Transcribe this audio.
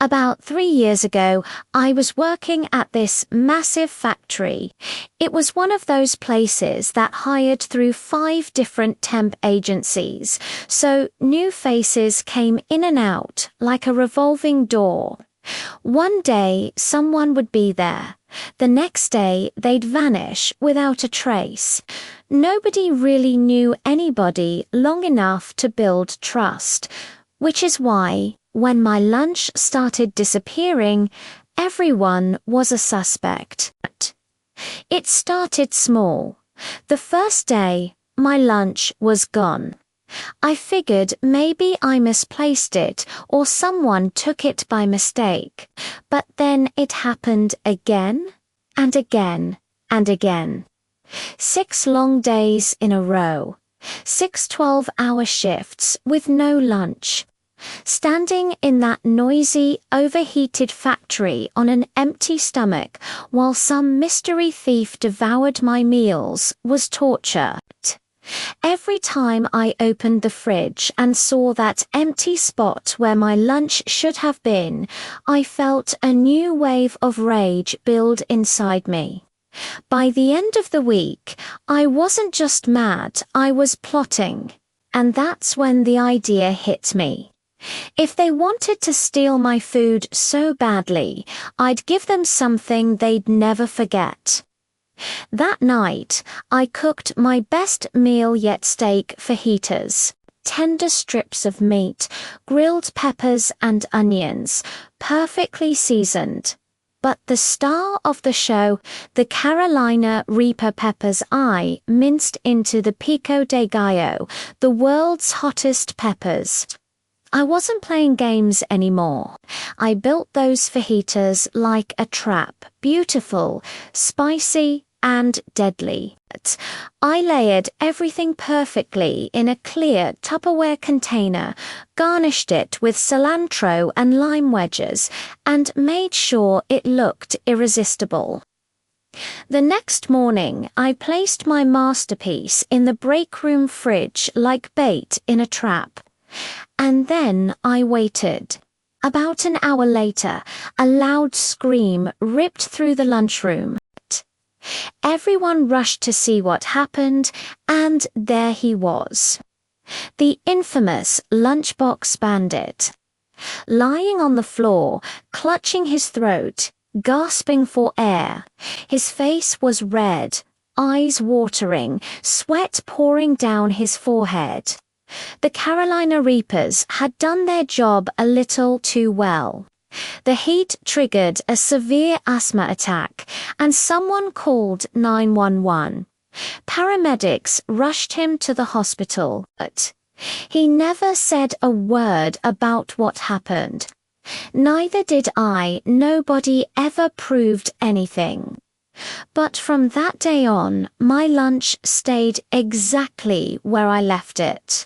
About 3 years ago, I was working at this massive factory. It was one of those places that hired through 5 different temp agencies, so new faces came in and out like a revolving door. One day, someone would be there. The next day, they'd vanish without a trace. Nobody really knew anybody long enough to build trust, which is why, when my lunch started disappearing, everyone was a suspect. It started small. The first day, my lunch was gone. I figured maybe I misplaced it or someone took it by mistake. But then it happened again and again and again. 6 long days in a row. 6 12-hour shifts with no lunch. Standing in that noisy, overheated factory on an empty stomach while some mystery thief devoured my meals was torture. Every time I opened the fridge and saw that empty spot where my lunch should have been, I felt a new wave of rage build inside me. By the end of the week, I wasn't just mad, I was plotting. And that's when the idea hit me. If they wanted to steal my food so badly, I'd give them something they'd never forget. That night, I cooked my best meal yet: steak fajitas, tender strips of meat, grilled peppers and onions, perfectly seasoned. But the star of the show, the Carolina Reaper peppers, I minced into the pico de gallo, the world's hottest peppers. I wasn't playing games anymore. I built those fajitas like a trap, beautiful, spicy, and deadly. I layered everything perfectly in a clear Tupperware container, garnished it with cilantro and lime wedges, and made sure it looked irresistible. The next morning, I placed my masterpiece in the break room fridge like bait in a trap. And then I waited. About an hour later, a loud scream ripped through the lunchroom. Everyone rushed to see what happened, and there he was. The infamous Lunch Box Bandit. Lying on the floor, clutching his throat, gasping for air. His face was red, eyes watering, sweat pouring down his forehead. The Carolina Reapers had done their job a little too well. The heat triggered a severe asthma attack, and someone called 911. Paramedics rushed him to the hospital, but he never said a word about what happened. Neither did I. Nobody ever proved anything. But from that day on, my lunch stayed exactly where I left it.